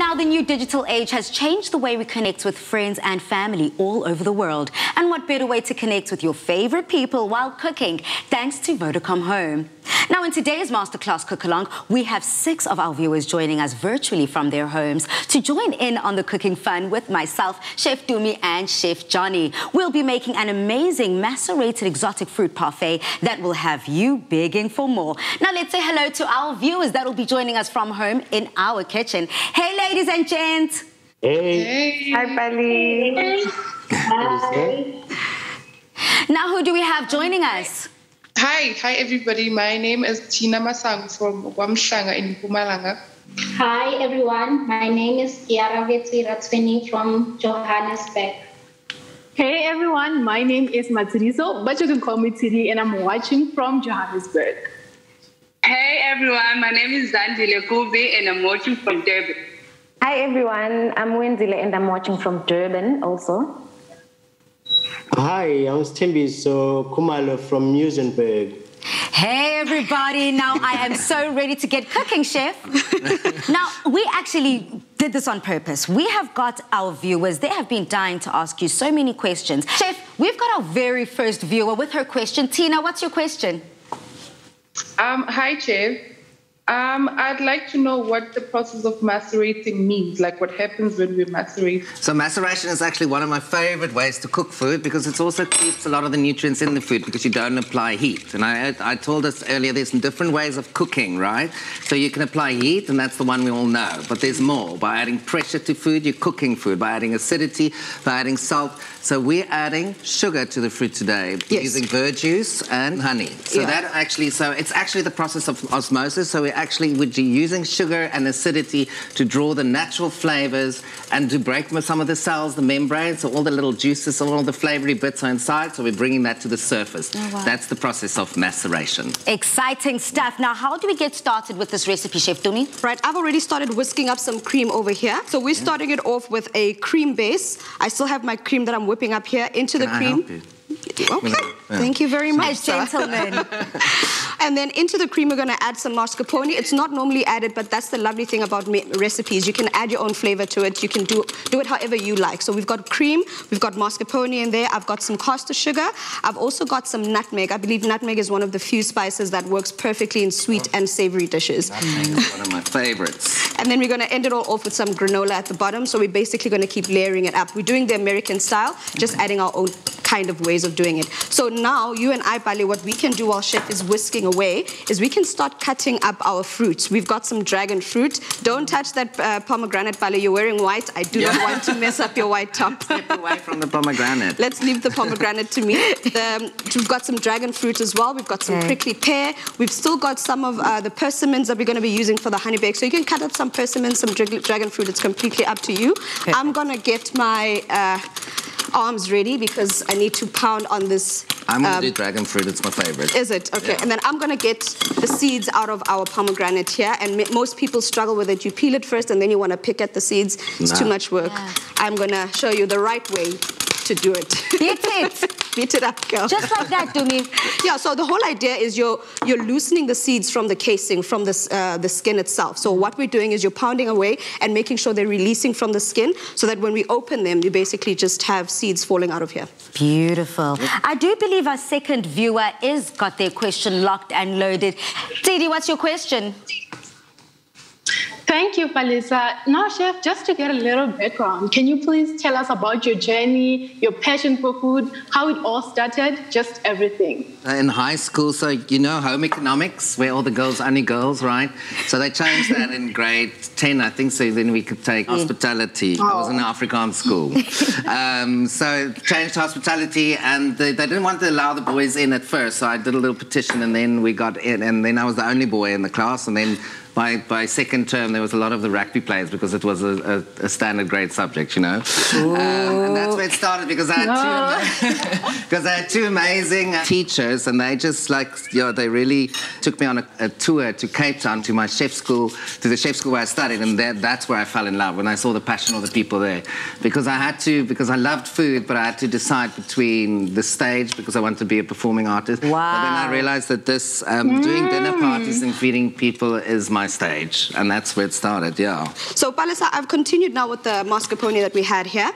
Now, the new digital age has changed the way we connect with friends and family all over the world. And what better way to connect with your favorite people while cooking, thanks to VODACOM Home. Now, in today's Masterclass Cook-Along, we have 6 of our viewers joining us virtually from their homes to join in on the cooking fun with myself, Chef Dumi and Chef Johnny. We'll be making an amazing macerated exotic fruit parfait that will have you begging for more. Now, let's say hello to our viewers that will be joining us from home in our kitchen. Hey, ladies and gents. Hey. Hi, Bali. Hey. Hi. Now, who do we have joining us? Hi everybody. My name is Tina Masang from Wamshanga in Mpumalanga. Hi everyone. My name is Kiara Ratsweni from Johannesburg. Hey everyone. My name is Matsiriso, but you can call me Tiri, and I'm watching from Johannesburg. Hey everyone. My name is Zandile Kubi, and I'm watching from Durban. Hi everyone. I'm Wenzile, and I'm watching from Durban also. Hi, I'm Stembiso Kumalo from Muizenberg. Hey everybody, now I am so ready to get cooking, Chef. Now, we actually did this on purpose. We have got our viewers, they have been dying to ask you so many questions. Chef, we've got our very first viewer with her question. Tina, what's your question? Hi, Chef. I'd like to know what the process of macerating means, like what happens when we macerate. So maceration is actually one of my favorite ways to cook food because it also keeps a lot of the nutrients in the food because you don't apply heat. And I told us earlier there's some different ways of cooking, right? So you can apply heat, and that's the one we all know. But there's more. By adding pressure to food, you're cooking food. By adding acidity, by adding salt. So we're adding sugar to the fruit today using verjuice and honey. So it's actually the process of osmosis. So we would be using sugar and acidity to draw the natural flavors and to break some of the cells, the membrane, so all the little juices, all the flavory bits are inside, so we're bringing that to the surface. Oh, wow. That's the process of maceration. Exciting stuff. Now, how do we get started with this recipe, Chef Dumi? Right, I've already started whisking up some cream over here. So we're starting it off with a cream base. I still have my cream that I'm whipping up here into the cream. Can I help you? Okay, thank you very much. Gentlemen. And then into the cream, we're going to add some mascarpone. It's not normally added, but that's the lovely thing about recipes. You can add your own flavor to it. You can do it however you like. So we've got cream, we've got mascarpone in there. I've got some caster sugar. I've also got some nutmeg. I believe nutmeg is one of the few spices that works perfectly in sweet and savory dishes. Nutmeg is one of my favorites. And then we're going to end it all off with some granola at the bottom. So we're basically going to keep layering it up. We're doing the American style, just adding our own kind of ways of doing it. So now, you and I, Bali, what we can do while Chef is whisking away is we can start cutting up our fruits. We've got some dragon fruit. Don't touch that pomegranate, Bali. You're wearing white. I do not want to mess up your white top. Step away from the pomegranate. Let's leave the pomegranate to me. We've got some dragon fruit as well. We've got some prickly pear. We've still got some of the persimmons that we're going to be using for the honey bake. So you can cut up some persimmons, some dragon fruit. It's completely up to you. Okay. I'm going to get my arms ready because I need to pound on this. I'm going to do dragon fruit. It's my favorite. Is it? Okay. Yeah. And then I'm going to get the seeds out of our pomegranate here. And most people struggle with it. You peel it first and then you want to pick at the seeds. It's too much work. Yeah. I'm going to show you the right way to do it. Beat it. Beat it up, girl. Just like that, Dumi. Yeah, so the whole idea is you're loosening the seeds from the casing, from the skin itself. So what we're doing is you're pounding away and making sure they're releasing from the skin so that when we open them, you basically just have seeds falling out of here. Beautiful. I do believe our second viewer is got their question locked and loaded. Didi, what's your question? Thank you, Palisa. Now, Chef, just to get a little background, can you please tell us about your journey, your passion for food, how it all started, just everything? In high school, so you know home economics, where all the girls, only girls, right? So they changed that in grade 10, I think, so then we could take hospitality. I was in an Afrikaans school. So changed to hospitality, and they didn't want to allow the boys in at first, so I did a little petition, and then we got in, and then I was the only boy in the class, and then by second term, there was a lot of the rugby players because it was a standard grade subject, you know. And that's where it started because I had two amazing teachers, and they just they really took me on a tour to Cape Town, to my chef school, to the chef school where I studied, and that's where I fell in love, when I saw the passion of the people there. Because I loved food, but I had to decide between the stage, because I wanted to be a performing artist. Wow. But then I realized that this, doing dinner parties and feeding people is my my stage, and that's where it started, yeah. So, Palesa, I've continued now with the mascarpone that we had here.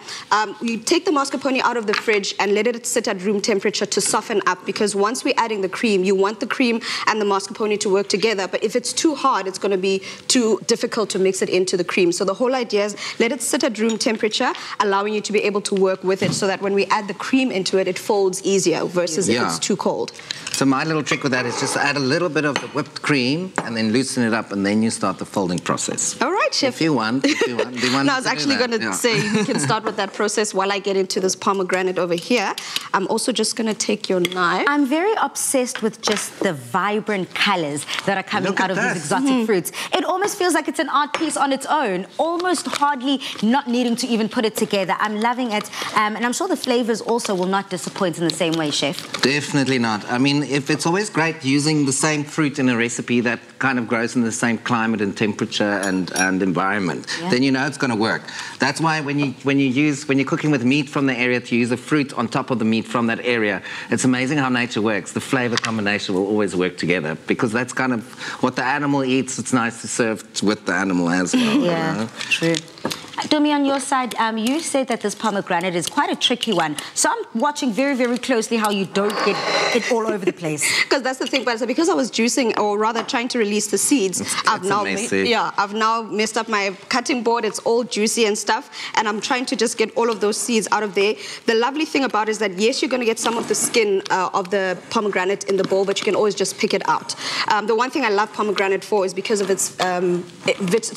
You take the mascarpone out of the fridge and let it sit at room temperature to soften up, because once we're adding the cream, you want the cream and the mascarpone to work together, but if it's too hard, it's going to be too difficult to mix it into the cream. So the whole idea is let it sit at room temperature, allowing you to be able to work with it so that when we add the cream into it, it folds easier versus if it's too cold. So my little trick with that is just add a little bit of the whipped cream and then loosen it up, and then you start the folding process. All right, Chef. If you want. Do you want no, I was actually going to say we can start with that process while I get into this pomegranate over here. I'm also just going to take your knife. I'm very obsessed with just the vibrant colors that are coming out of these exotic fruits. It almost feels like it's an art piece on its own, almost hardly not needing to even put it together. I'm loving it, and I'm sure the flavors also will not disappoint in the same way, Chef. Definitely not. I mean, if it's always great using the same fruit in a recipe that kind of grows in the same climate and temperature and environment, then you know it's going to work. That's why when you're cooking with meat from the area, to use a fruit on top of the meat from that area, it's amazing how nature works. The flavor combination will always work together, because that's kind of what the animal eats. It's nice to serve with the animal as well. Yeah, you know? true. Domi, on your side, you said that this pomegranate is quite a tricky one. So I'm watching very, very closely how you don't get it all over the place. Because that's the thing, but because I was juicing, or rather trying to release the seeds, I've now messed up my cutting board. It's all juicy and stuff, and I'm trying to just get all of those seeds out of there. The lovely thing about it is that, yes, you're going to get some of the skin of the pomegranate in the bowl, but you can always just pick it out. The one thing I love pomegranate for is because of its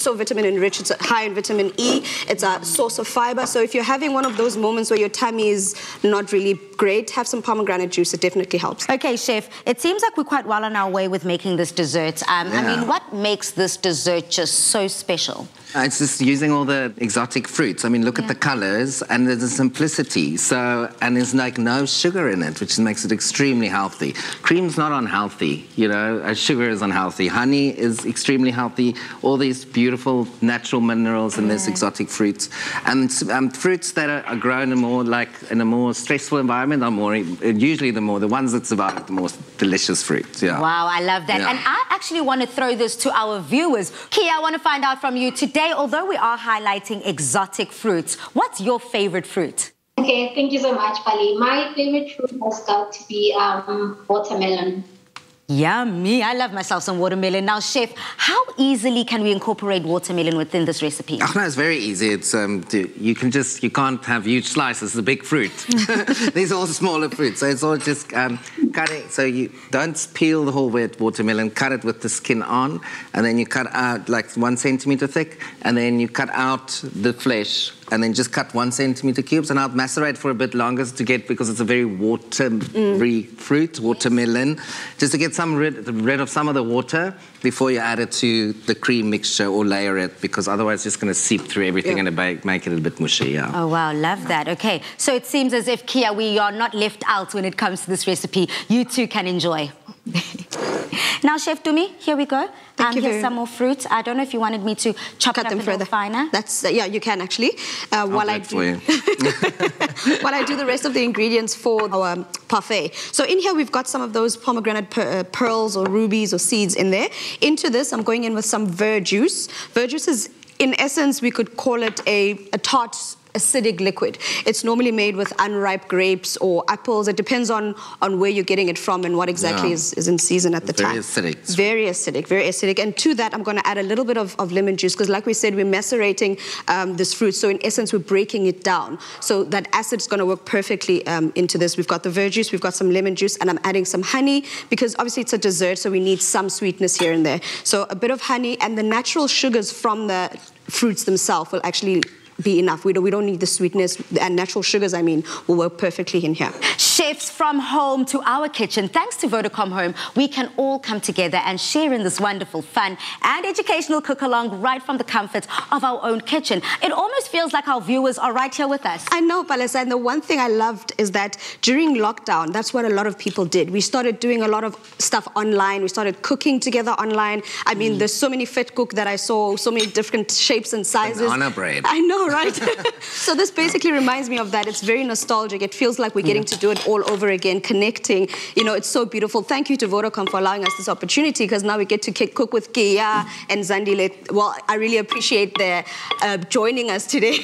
so vitamin enriched. It's high in vitamin E. It's a source of fiber. So if you're having one of those moments where your tummy is not really great, have some pomegranate juice. It definitely helps. Okay, Chef, it seems like we're quite well on our way with making this dessert. I mean, what makes this dessert just so special? It's just using all the exotic fruits. I mean, look at the colors and the simplicity. So, and there's like no sugar in it, which makes it extremely healthy. Cream's not unhealthy, you know. Sugar is unhealthy. Honey is extremely healthy. All these beautiful natural minerals in this exotic fruits. And fruits that are grown in a more stressful environment are usually the ones that survive the most delicious fruits. Yeah. Wow, I love that. And I actually want to throw this to our viewers. Kia, I want to find out from you today. Although we are highlighting exotic fruits, what's your favorite fruit? Okay, thank you so much, Pali. My favorite fruit has got to be watermelon. Yummy. I love myself some watermelon. Now, Chef, how easily can we incorporate watermelon within this recipe? Oh, no, it's very easy. It's you can't have huge slices. It's a big fruit. These are all smaller fruits, so it's all just cutting. So you don't peel the whole watermelon. Cut it with the skin on, and then you cut out like 1 centimeter thick, and then you cut out the flesh, and then just cut 1 centimeter cubes, and I'll macerate for a bit longer because it's a very watery fruit, watermelon, just to get rid of some of the water before you add it to the cream mixture or layer it, because otherwise it's just going to seep through everything and make it a bit mushy. Oh wow, love that. Okay, so it seems as if, Kia, we are not left out when it comes to this recipe. You too can enjoy. Now, Chef Dumi, here we go. Here's some more fruits. I don't know if you wanted me to chop it up a little finer. Yeah, you can actually. While I do the rest of the ingredients for our parfait. So in here we've got some of those pomegranate pearls or rubies or seeds in there. Into this, I'm going in with some verjuice. Verjuice is, in essence, we could call it a tart acidic liquid. It's normally made with unripe grapes or apples. It depends on where you're getting it from and what exactly is in season at the time. Very acidic. Very acidic, very acidic. And to that, I'm going to add a little bit of lemon juice, because like we said, we're macerating this fruit. So in essence, we're breaking it down. So that acid's going to work perfectly into this. We've got the verjuice, we've got some lemon juice, and I'm adding some honey, because obviously it's a dessert, so we need some sweetness here and there. So a bit of honey, and the natural sugars from the fruits themselves will actually be enough. We don't need the sweetness, and natural sugars, I mean, will work perfectly in here. Chefs from home to our kitchen. Thanks to VODACOM Home, we can all come together and share in this wonderful fun and educational cook-along right from the comfort of our own kitchen. It almost feels like our viewers are right here with us. I know, Palesa, and the one thing I loved is that during lockdown, that's what a lot of people did. We started doing a lot of stuff online. We started cooking together online. I mean, there's so many fit cook that I saw, so many different shapes and sizes. Banana bread. I know. know, right? So this basically reminds me of that. It's very nostalgic. It feels like we're getting to do it all over again, connecting. You know, it's so beautiful. Thank you to VODACOM for allowing us this opportunity, because now we get to cook with Kia and Zandile. Well, I really appreciate their joining us today.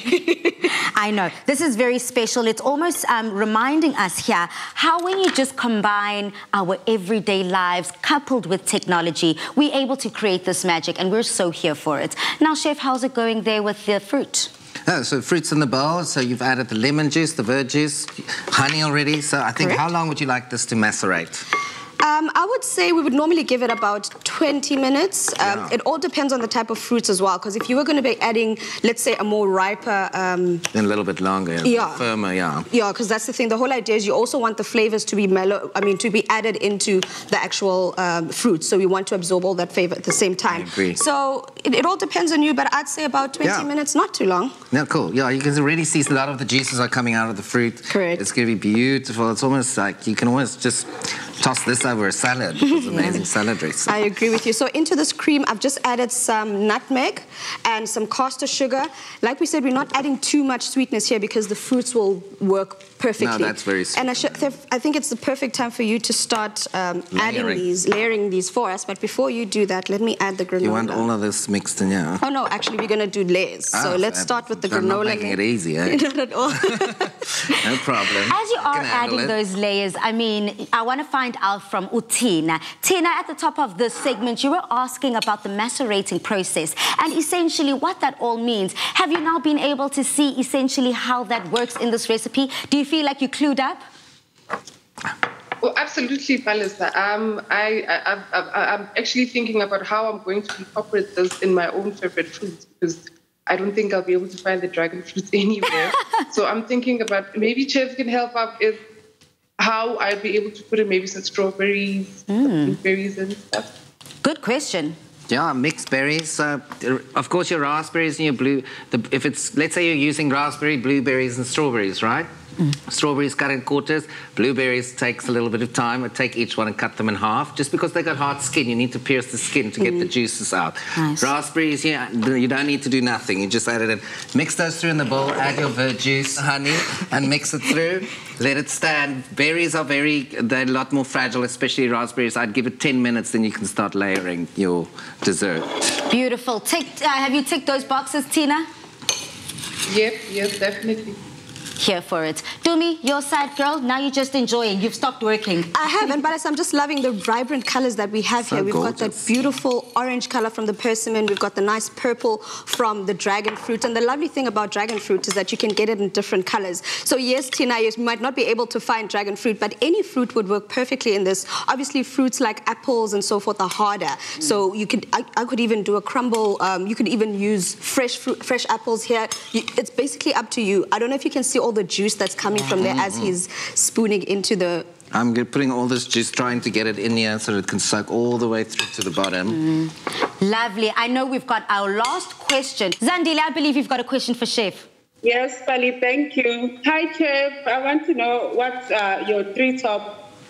I know. This is very special. It's almost reminding us here how when you just combine our everyday lives coupled with technology, we're able to create this magic, and we're so here for it. Now, Chef, how's it going there with the fruit? Oh, so fruit's in the bowl. So you've added the lemon juice, the verd juice, honey already. So I think, Correct. how long would you like this to macerate? I would say we would normally give it about 20 minutes. Yeah. It all depends on the type of fruits as well, because if you were going to be adding, let's say, a more riper... Then a little bit longer, yeah. firmer, yeah. Yeah, because that's the thing. The whole idea is you also want the flavors to be to be added into the actual fruit. So we want to absorb all that flavor at the same time. I agree. So it all depends on you, but I'd say about 20 minutes, not too long. Yeah, cool. Yeah, you can already see a lot of the juices are coming out of the fruit. Correct. It's going to be beautiful. It's almost like you can almost just toss this over a salad. It's amazing salad dressing. I agree with you. So into this cream, I've just added some nutmeg and some caster sugar. Like we said, we're not adding too much sweetness here because the fruits will work perfectly. No, that's very sweet. And I think it's the perfect time for you to start layering these for us. But before you do that, let me add the granola. You want all of this mixed in, yeah? Oh, no, actually, we're going to do layers. So let's start with the granola. Not making it easy, eh? Not at all. No problem. As you are adding those layers, I mean, I want to find out from Utina. Tina, at the top of this segment, you were asking about the macerating process and essentially what that all means. Have you now been able to see essentially how that works in this recipe? Do you feel like you clued up? Oh, absolutely, Palisa. I'm actually thinking about how I'm going to incorporate this in my own favorite foods, because I don't think I'll be able to find the dragon fruit anywhere. So I'm thinking about maybe chefs can help out with how I'll be able to put in maybe some strawberries, some blueberries and stuff. Good question. Yeah, mixed berries. Of course, your raspberries and your blue. If it's, let's say you're using raspberry, blueberries, and strawberries, right? Strawberries cut in quarters. Blueberries takes a little bit of time. I take each one and cut them in half. Just because they got hard skin, you need to pierce the skin to get the juices out. Nice. Raspberries, yeah, you don't need to do nothing. You just add it in. Mix those through in the bowl. Add your verd juice, honey, and mix it through. Let it stand. Berries are they're a lot more fragile, especially raspberries. I'd give it 10 minutes, then you can start layering your dessert. Beautiful. Have you ticked those boxes, Tina? Yep, yes, definitely. Here for it. Dumi, your side, girl, now you're just enjoying. You've stopped working. I haven't, but I'm just loving the vibrant colors that we have here. We've got that beautiful orange color from the persimmon. We've got the nice purple from the dragon fruit. And the lovely thing about dragon fruit is that you can get it in different colors. So yes, Tina, you might not be able to find dragon fruit, but any fruit would work perfectly in this. Obviously, fruits like apples and so forth are harder. So you could, I could even do a crumble. You could even use fresh apples here. It's basically up to you. I don't know if you can see all the juice that's coming from there as he's spooning into the... I'm putting all this juice, trying to get it in here so it can soak all the way through to the bottom. Lovely. I know we've got our last question. Zandile, I believe you've got a question for Chef. Yes, Pali, thank you. Hi, Chef. I want to know what's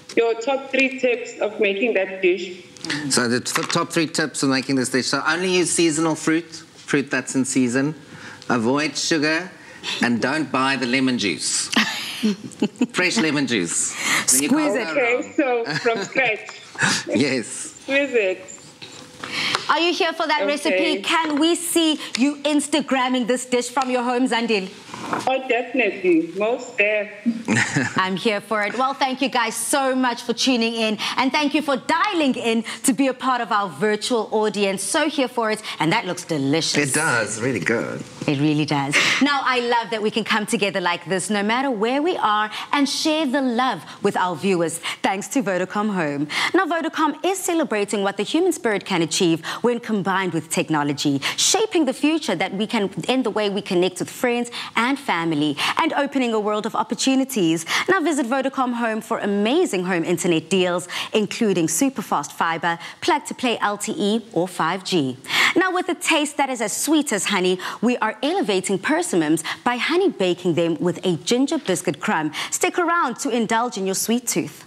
your top 3 tips of making that dish. So the top 3 tips of making this dish. So only use seasonal fruit that's in season. Avoid sugar. And don't buy the lemon juice. Fresh lemon juice. Squeeze it. Okay, so from scratch. Yes. Squeeze it. Are you here for that recipe? Can we see you Instagramming this dish from your home, Zandile? Oh, definitely. Most there. I'm here for it. Well, thank you guys so much for tuning in. And thank you for dialing in to be a part of our virtual audience. So here for it. And that looks delicious. It does. Really good. It really does. Now, I love that we can come together like this, no matter where we are, and share the love with our viewers, thanks to VODACOM Home. Now, VODACOM is celebrating what the human spirit can achieve when combined with technology, shaping the future that we can in the way we connect with friends and family, and opening a world of opportunities. Now, visit VODACOM Home for amazing home internet deals, including super fast fiber, plug-to-play LTE, or 5G. Now, with a taste that is as sweet as honey, we are elevating persimmons by honey baking them with a ginger biscuit crumb. Stick around to indulge in your sweet tooth.